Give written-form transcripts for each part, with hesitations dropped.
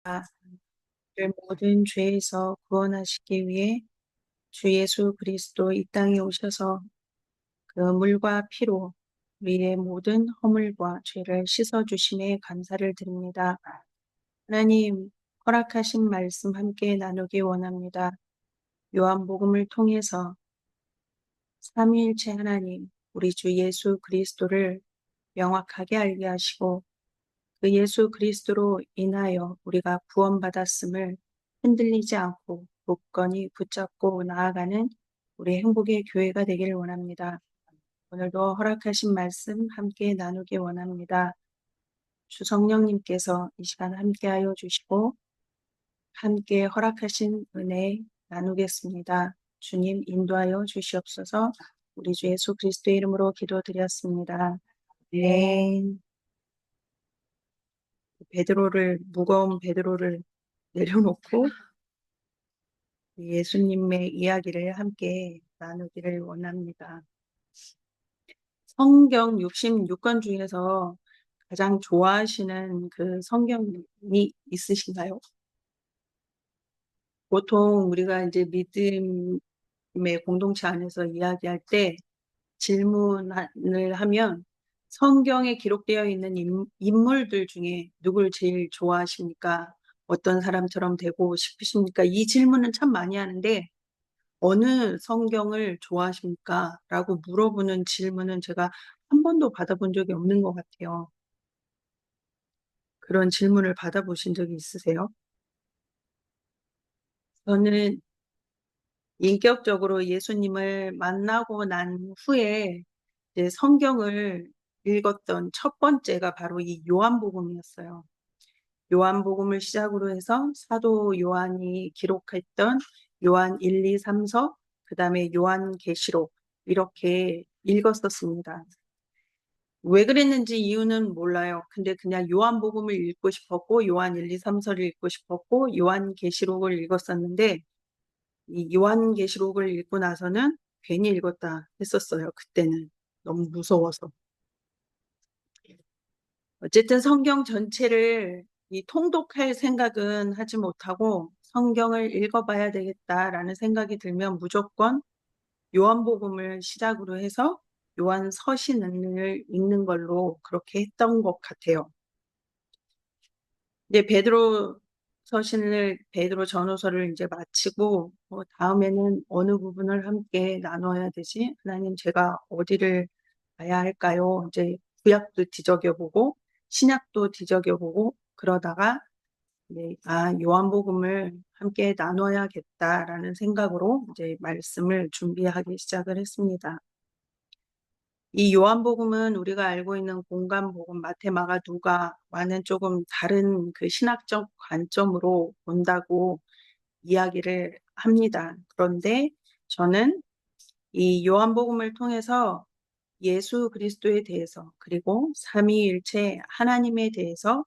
우리를 모든 죄에서 구원하시기 위해 주 예수 그리스도 이 땅에 오셔서 그 물과 피로 우리의 모든 허물과 죄를 씻어주심에 감사를 드립니다. 하나님, 허락하신 말씀 함께 나누기 원합니다. 요한복음을 통해서 삼위일체 하나님, 우리 주 예수 그리스도를 명확하게 알게 하시고 그 예수 그리스도로 인하여 우리가 구원받았음을 흔들리지 않고 굳건히 붙잡고 나아가는 우리 행복의 교회가 되기를 원합니다. 오늘도 허락하신 말씀 함께 나누기 원합니다. 주 성령님께서 이 시간 함께하여 주시고 함께 허락하신 은혜 나누겠습니다. 주님 인도하여 주시옵소서. 우리 주 예수 그리스도의 이름으로 기도드렸습니다. 네. 무거운 베드로를 내려놓고 예수님의 이야기를 함께 나누기를 원합니다. 성경 66권 중에서 가장 좋아하시는 그 성경이 있으신가요? 보통 우리가 이제 믿음의 공동체 안에서 이야기할 때 질문을 하면 성경에 기록되어 있는 인물들 중에 누굴 제일 좋아하십니까? 어떤 사람처럼 되고 싶으십니까? 이 질문은 참 많이 하는데 어느 성경을 좋아하십니까? 라고 물어보는 질문은 제가 한 번도 받아본 적이 없는 것 같아요. 그런 질문을 받아보신 적이 있으세요? 저는 인격적으로 예수님을 만나고 난 후에 이제 성경을 읽었던 첫 번째가 바로 이 요한복음이었어요. 요한복음을 시작으로 해서 사도 요한이 기록했던 요한 1, 2, 3서, 그 다음에 요한계시록 이렇게 읽었었습니다. 왜 그랬는지 이유는 몰라요. 근데 그냥 요한복음을 읽고 싶었고 요한 1, 2, 3서를 읽고 싶었고 요한계시록을 읽었었는데 이 요한계시록을 읽고 나서는 괜히 읽었다 했었어요. 그때는 너무 무서워서. 어쨌든 성경 전체를 이 통독할 생각은 하지 못하고 성경을 읽어봐야 되겠다라는 생각이 들면 무조건 요한복음을 시작으로 해서 요한서신을 읽는 걸로 그렇게 했던 것 같아요. 이제 베드로 전후서를 이제 마치고 다음에는 어느 부분을 함께 나눠야 되지? 하나님, 제가 어디를 가야 할까요? 이제 구약도 뒤적여보고 신약도 뒤적여보고 그러다가 네, 요한복음을 함께 나눠야겠다라는 생각으로 이제 말씀을 준비하기 시작을 했습니다. 이 요한복음은 우리가 알고 있는 공간복음, 마태, 마가, 누가와는 조금 다른 그 신학적 관점으로 본다고 이야기를 합니다. 그런데 저는 이 요한복음을 통해서 예수 그리스도에 대해서 그리고 삼위일체 하나님에 대해서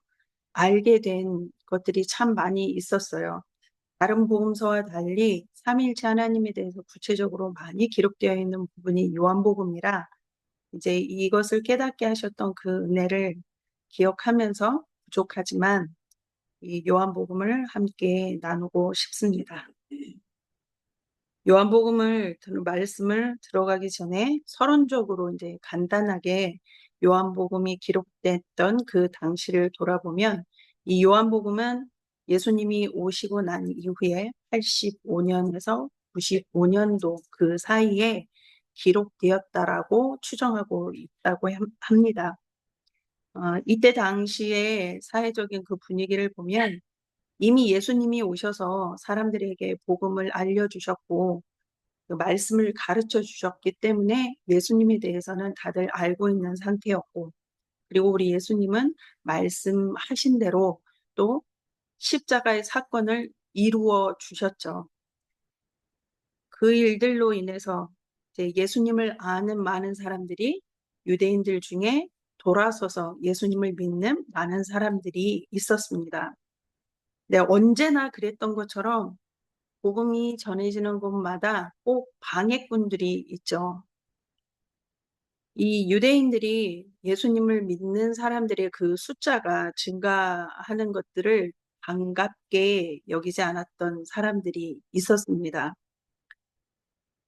알게 된 것들이 참 많이 있었어요. 다른 복음서와 달리 삼위일체 하나님에 대해서 구체적으로 많이 기록되어 있는 부분이 요한복음이라 이제 이것을 깨닫게 하셨던 그 은혜를 기억하면서 부족하지만 이 요한복음을 함께 나누고 싶습니다. 요한복음을 말씀을 들어가기 전에 서론적으로 이제 간단하게 요한복음이 기록됐던 그 당시를 돌아보면 이 요한복음은 예수님이 오시고 난 이후에 85년에서 95년도 그 사이에 기록되었다라고 추정하고 있다고 합니다. 이때 당시의 사회적인 그 분위기를 보면 이미 예수님이 오셔서 사람들에게 복음을 알려주셨고 그 말씀을 가르쳐 주셨기 때문에 예수님에 대해서는 다들 알고 있는 상태였고 그리고 우리 예수님은 말씀하신 대로 또 십자가의 사건을 이루어 주셨죠. 그 일들로 인해서 이제 예수님을 아는 많은 사람들이 유대인들 중에 돌아서서 예수님을 믿는 많은 사람들이 있었습니다. 네, 언제나 그랬던 것처럼 복음이 전해지는 곳마다 꼭 방해꾼들이 있죠. 이 유대인들이 예수님을 믿는 사람들의 그 숫자가 증가하는 것들을 반갑게 여기지 않았던 사람들이 있었습니다.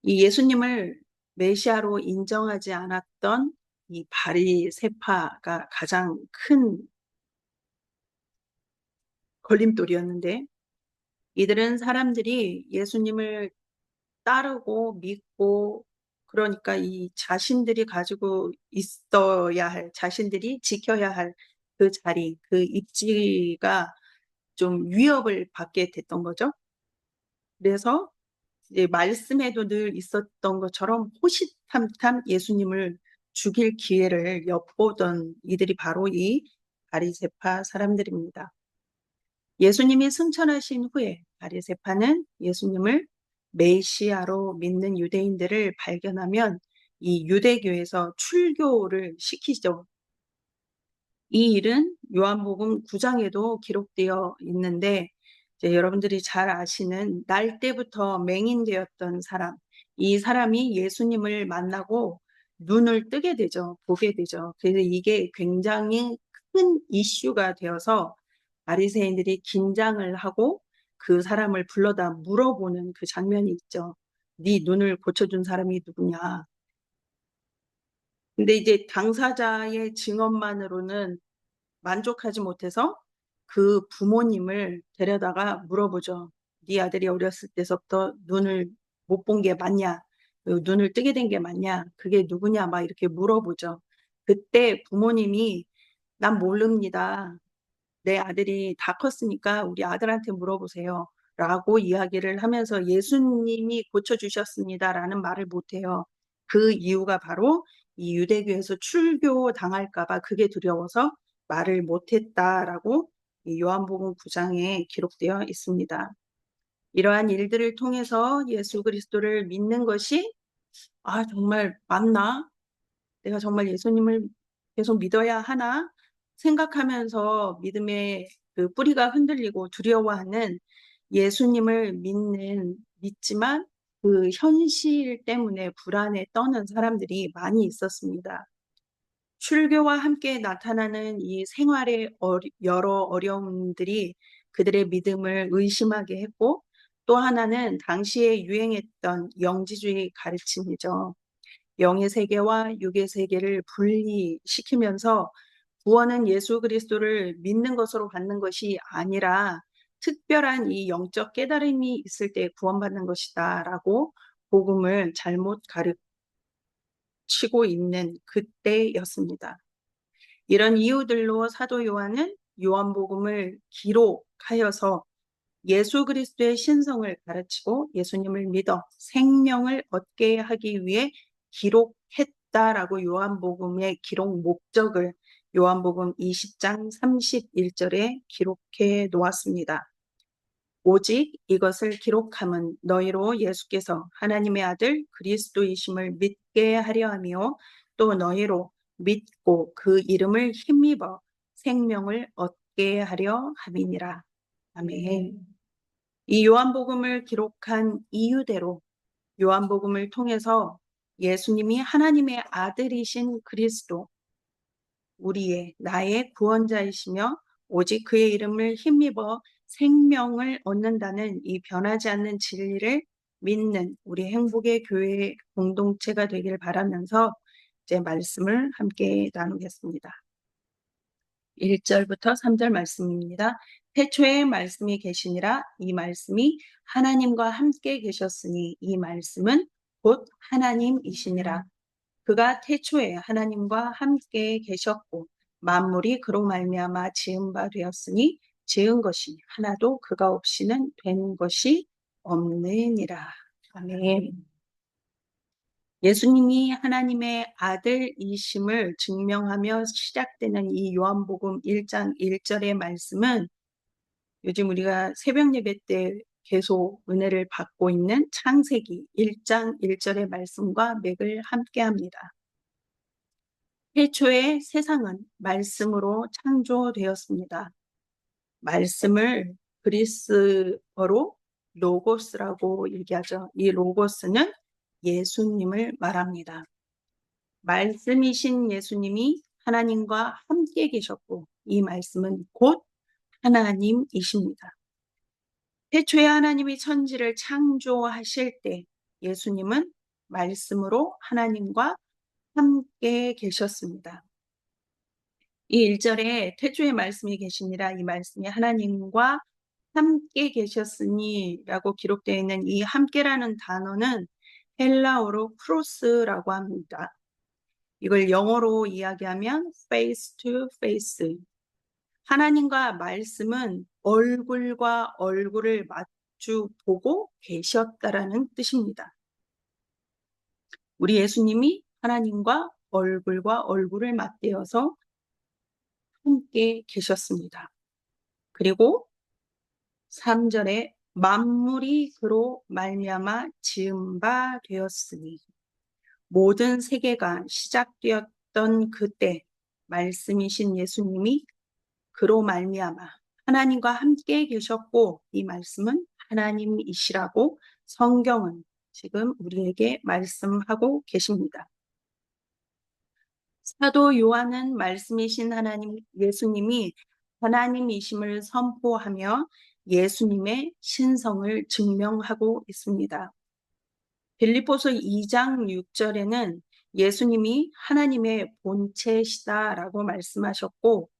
이 예수님을 메시아로 인정하지 않았던 이 바리새파가 가장 큰 걸림돌이었는데, 이들은 사람들이 예수님을 따르고 믿고, 그러니까 이 자신들이 가지고 있어야 할, 자신들이 지켜야 할 그 자리, 그 입지가 좀 위협을 받게 됐던 거죠. 그래서 이제 말씀에도 늘 있었던 것처럼 호시탐탐 예수님을 죽일 기회를 엿보던 이들이 바로 이 바리새파 사람들입니다. 예수님이 승천하신 후에 바리새파는 예수님을 메시아로 믿는 유대인들을 발견하면 이 유대교에서 출교를 시키죠. 이 일은 요한복음 9장에도 기록되어 있는데, 이제 여러분들이 잘 아시는 날 때부터 맹인되었던 사람, 이 사람이 예수님을 만나고 눈을 뜨게 되죠. 보게 되죠. 그래서 이게 굉장히 큰 이슈가 되어서 바리새인들이 긴장을 하고 그 사람을 불러다 물어보는 그 장면이 있죠. 네 눈을 고쳐준 사람이 누구냐. 근데 이제 당사자의 증언만으로는 만족하지 못해서 그 부모님을 데려다가 물어보죠. 네 아들이 어렸을 때서부터 눈을 못 본 게 맞냐? 눈을 뜨게 된 게 맞냐? 그게 누구냐? 막 이렇게 물어보죠. 그때 부모님이 난 모릅니다. 내 아들이 다 컸으니까 우리 아들한테 물어보세요. 라고 이야기를 하면서 예수님이 고쳐주셨습니다라는 말을 못해요. 그 이유가 바로 이 유대교에서 출교 당할까봐 그게 두려워서 말을 못했다라고 이 요한복음 9장에 기록되어 있습니다. 이러한 일들을 통해서 예수 그리스도를 믿는 것이 정말 맞나? 내가 정말 예수님을 계속 믿어야 하나 생각하면서 믿음의 그 뿌리가 흔들리고 두려워하는 예수님을 믿지만 그 현실 때문에 불안에 떠는 사람들이 많이 있었습니다. 출교와 함께 나타나는 이 생활의 여러 어려움들이 그들의 믿음을 의심하게 했고, 또 하나는 당시에 유행했던 영지주의 가르침이죠. 영의 세계와 육의 세계를 분리시키면서 구원은 예수 그리스도를 믿는 것으로 받는 것이 아니라 특별한 이 영적 깨달음이 있을 때 구원받는 것이다라고 복음을 잘못 가르치고 있는 그때였습니다. 이런 이유들로 사도 요한은 요한복음을 기록하여서 예수 그리스도의 신성을 가르치고 예수님을 믿어 생명을 얻게 하기 위해 기록했다라고 요한복음의 기록 목적을 요한복음 20장 31절에 기록해 놓았습니다. 오직 이것을 기록함은 너희로 예수께서 하나님의 아들 그리스도이심을 믿게 하려 하며 또 너희로 믿고 그 이름을 힘입어 생명을 얻게 하려 함이니라. 아멘. 이 요한복음을 기록한 이유대로 요한복음을 통해서 예수님이 하나님의 아들이신 그리스도, 나의 구원자이시며 오직 그의 이름을 힘입어 생명을 얻는다는 이 변하지 않는 진리를 믿는 우리 행복의 교회 공동체가 되기를 바라면서 이제 말씀을 함께 나누겠습니다. 1절부터 3절 말씀입니다. 태초에 말씀이 계시니라. 이 말씀이 하나님과 함께 계셨으니 이 말씀은 곧 하나님이시니라. 그가 태초에 하나님과 함께 계셨고 만물이 그로 말미암아 지은 바 되었으니 지은 것이 하나도 그가 없이는 된 것이 없느니라. 아멘. 예수님이 하나님의 아들이심을 증명하며 시작되는 이 요한복음 1장 1절의 말씀은 요즘 우리가 새벽 예배 때 계속 은혜를 받고 있는 창세기 1장 1절의 말씀과 맥을 함께합니다. 태초에 세상은 말씀으로 창조되었습니다. 말씀을 그리스어로 로고스라고 얘기하죠. 이 로고스는 예수님을 말합니다. 말씀이신 예수님이 하나님과 함께 계셨고 이 말씀은 곧 하나님이십니다. 태초에 하나님이 천지를 창조하실 때 예수님은 말씀으로 하나님과 함께 계셨습니다. 이 1절에 태초에 말씀이 계시니라, 이 말씀이 하나님과 함께 계셨으니라고 기록되어 있는 이 함께라는 단어는 헬라어로 크로스라고 합니다. 이걸 영어로 이야기하면 face to face. 하나님과 말씀은 얼굴과 얼굴을 마주 보고 계셨다라는 뜻입니다. 우리 예수님이 하나님과 얼굴과 얼굴을 맞대어서 함께 계셨습니다. 그리고 3절에 만물이 그로 말미암아 지은 바 되었으니, 모든 세계가 시작되었던 그때 말씀이신 예수님이 그로 말미암아 하나님과 함께 계셨고, 이 말씀은 하나님이시라고 성경은 지금 우리에게 말씀하고 계십니다. 사도 요한은 말씀이신 하나님 예수님이 하나님이심을 선포하며 예수님의 신성을 증명하고 있습니다. 빌립보서 2장 6절에는 예수님이 하나님의 본체시다라고 말씀하셨고,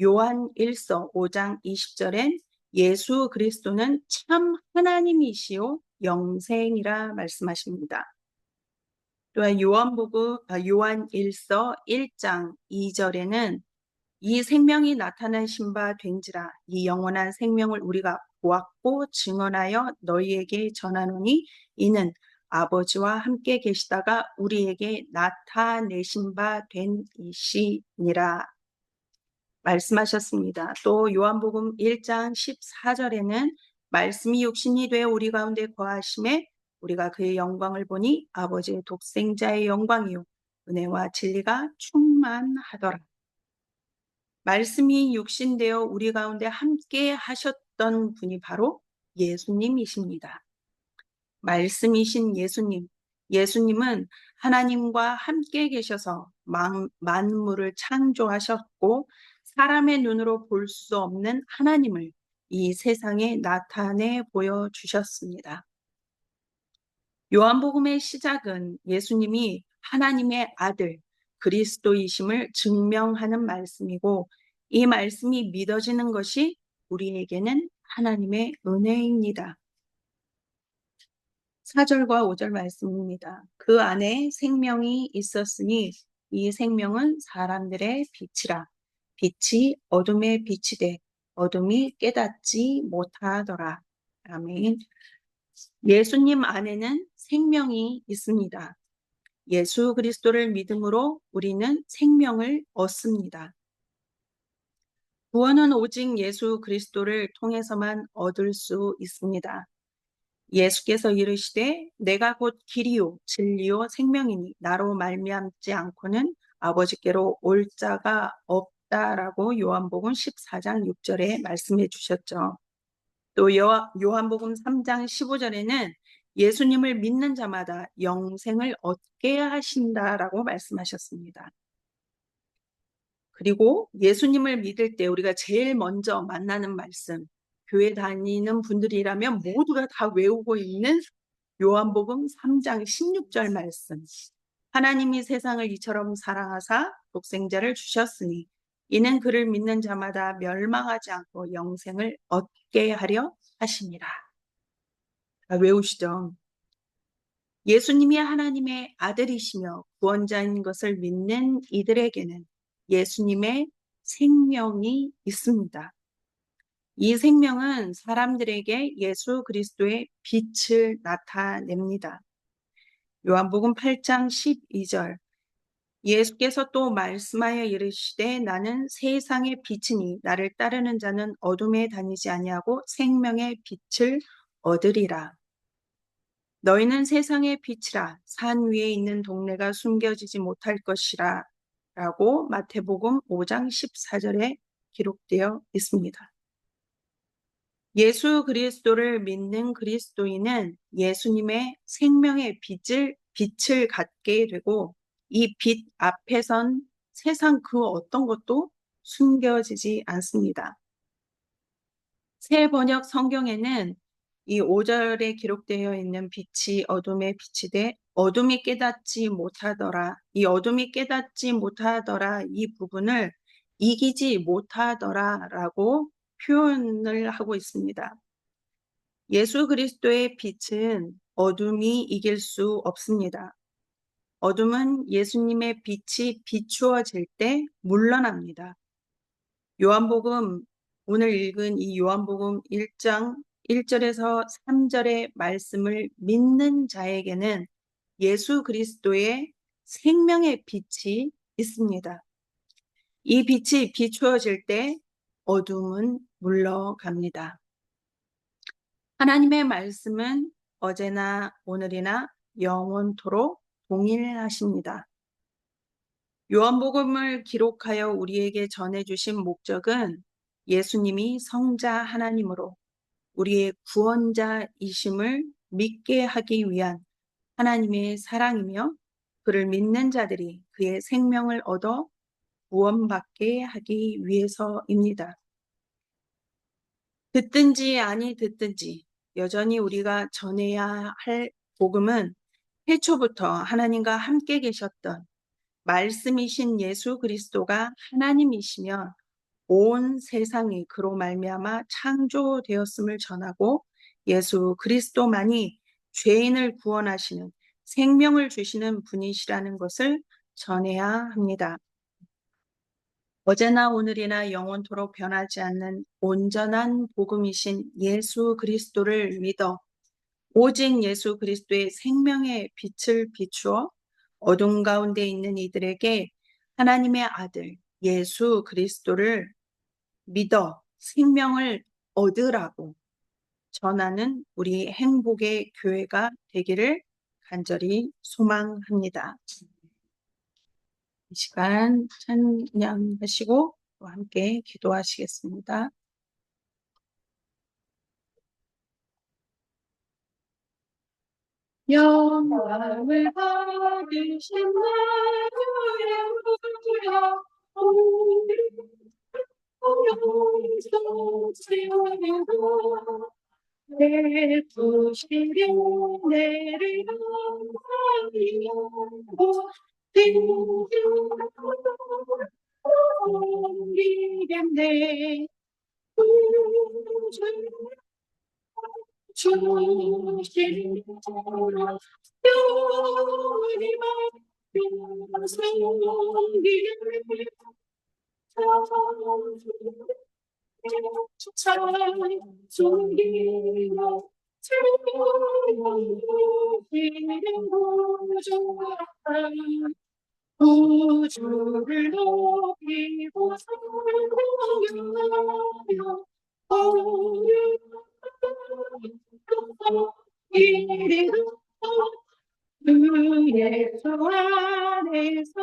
요한 1서 5장 20절엔 예수 그리스도는 참 하나님이시요 영생이라 말씀하십니다. 또한 요한 1서 1장 2절에는 이 생명이 나타나신 바 된지라, 이 영원한 생명을 우리가 보았고 증언하여 너희에게 전하노니 이는 아버지와 함께 계시다가 우리에게 나타내신 바 된 이시니라 말씀하셨습니다. 또 요한복음 1장 14절에는 말씀이 육신이 되어 우리 가운데 거하심에 우리가 그의 영광을 보니 아버지의 독생자의 영광이요 은혜와 진리가 충만하더라. 말씀이 육신되어 우리 가운데 함께 하셨던 분이 바로 예수님이십니다. 말씀이신 예수님, 예수님은 하나님과 함께 계셔서 만물을 창조하셨고, 사람의 눈으로 볼 수 없는 하나님을 이 세상에 나타내 보여주셨습니다. 요한복음의 시작은 예수님이 하나님의 아들 그리스도이심을 증명하는 말씀이고, 이 말씀이 믿어지는 것이 우리에게는 하나님의 은혜입니다. 4절과 5절 말씀입니다. 그 안에 생명이 있었으니 이 생명은 사람들의 빛이라. 빛이 어둠에 빛이 돼 어둠이 깨닫지 못하더라. 아멘. 예수님 안에는 생명이 있습니다. 예수 그리스도를 믿음으로 우리는 생명을 얻습니다. 구원은 오직 예수 그리스도를 통해서만 얻을 수 있습니다. 예수께서 이르시되 내가 곧 길이요 진리요 생명이니 나로 말미암지 않고는 아버지께로 올 자가 없다라고 요한복음 14장 6절에 말씀해 주셨죠. 또 요한복음 3장 15절에는 예수님을 믿는 자마다 영생을 얻게 하신다라고 말씀하셨습니다. 그리고 예수님을 믿을 때 우리가 제일 먼저 만나는 말씀, 교회 다니는 분들이라면 모두가 다 외우고 있는 요한복음 3장 16절 말씀. 하나님이 세상을 이처럼 사랑하사 독생자를 주셨으니 이는 그를 믿는 자마다 멸망하지 않고 영생을 얻게 하려 하심이라. 외우시죠? 예수님이 하나님의 아들이시며 구원자인 것을 믿는 이들에게는 예수님의 생명이 있습니다. 이 생명은 사람들에게 예수 그리스도의 빛을 나타냅니다. 요한복음 8장 12절 예수께서 또 말씀하여 이르시되 나는 세상의 빛이니 나를 따르는 자는 어둠에 다니지 아니하고 생명의 빛을 얻으리라. 너희는 세상의 빛이라. 산 위에 있는 동네가 숨겨지지 못할 것이라 라고 마태복음 5장 14절에 기록되어 있습니다. 예수 그리스도를 믿는 그리스도인은 예수님의 생명의 빛을 갖게 되고 이 빛 앞에선 세상 그 어떤 것도 숨겨지지 않습니다. 새 번역 성경에는 이 5절에 기록되어 있는 빛이 어둠에 빛이 돼 어둠이 깨닫지 못하더라. 이 어둠이 깨닫지 못하더라. 이 부분을 이기지 못하더라라고 표현을 하고 있습니다. 예수 그리스도의 빛은 어둠이 이길 수 없습니다. 어둠은 예수님의 빛이 비추어질 때 물러납니다. 요한복음, 오늘 읽은 이 요한복음 1장 1절에서 3절의 말씀을 믿는 자에게는 예수 그리스도의 생명의 빛이 있습니다. 이 빛이 비추어질 때 어둠은 물러갑니다. 하나님의 말씀은 어제나 오늘이나 영원토록 동일하십니다. 요한복음을 기록하여 우리에게 전해주신 목적은 예수님이 성자 하나님으로 우리의 구원자이심을 믿게 하기 위한 하나님의 사랑이며 그를 믿는 자들이 그의 생명을 얻어 구원받게 하기 위해서입니다. 듣든지 아니 듣든지 여전히 우리가 전해야 할 복음은 태초부터 하나님과 함께 계셨던 말씀이신 예수 그리스도가 하나님이시며 온 세상이 그로 말미암아 창조되었음을 전하고 예수 그리스도만이 죄인을 구원하시는 생명을 주시는 분이시라는 것을 전해야 합니다. 어제나 오늘이나 영원토록 변하지 않는 온전한 복음이신 예수 그리스도를 믿어 오직 예수 그리스도의 생명의 빛을 비추어 어둠 가운데 있는 이들에게 하나님의 아들 예수 그리스도를 믿어 생명을 얻으라고 전하는 우리 행복의 교회가 되기를 간절히 소망합니다. 이 시간 찬양하시고 또 함께 기도하시겠습니다. 영광을 받으신 나의 구주여 영성 지원해도 베푸신 은혜를 감사하며 옮기겠네 주신 거라 영원히 성기겠네 숨기며 우주를 높이고 성공하며 이리로 그의 주 안에서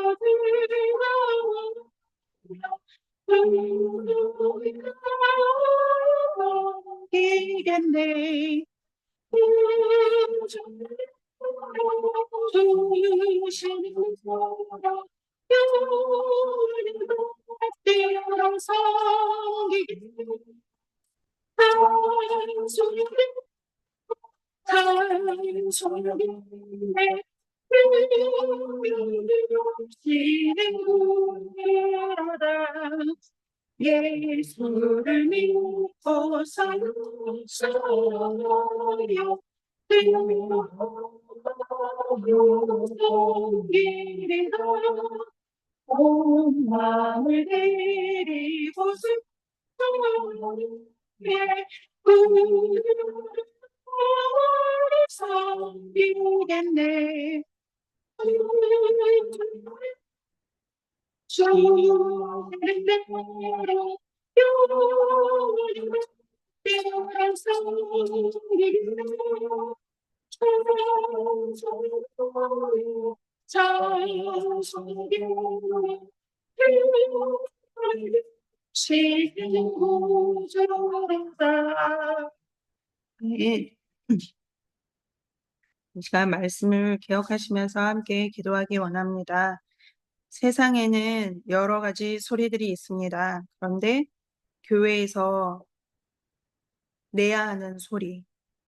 즐거워 이겠네 주시는 거라 영원히도 뛰어난 성기겠네 찬송이네 시는 구하다 예수를 믿고 살아요 성길이다 온 마음을 데리고 섬기겠네 주님대로 영원히 뛰어난 성기겠네 찬송이네 시는 구주로다 네. 이 시간 말씀을 기억하시면서 함께 기도하기 원합니다. 세상에는 여러 가지 소리들이 있습니다. 그런데 교회에서 내야 하는 소리.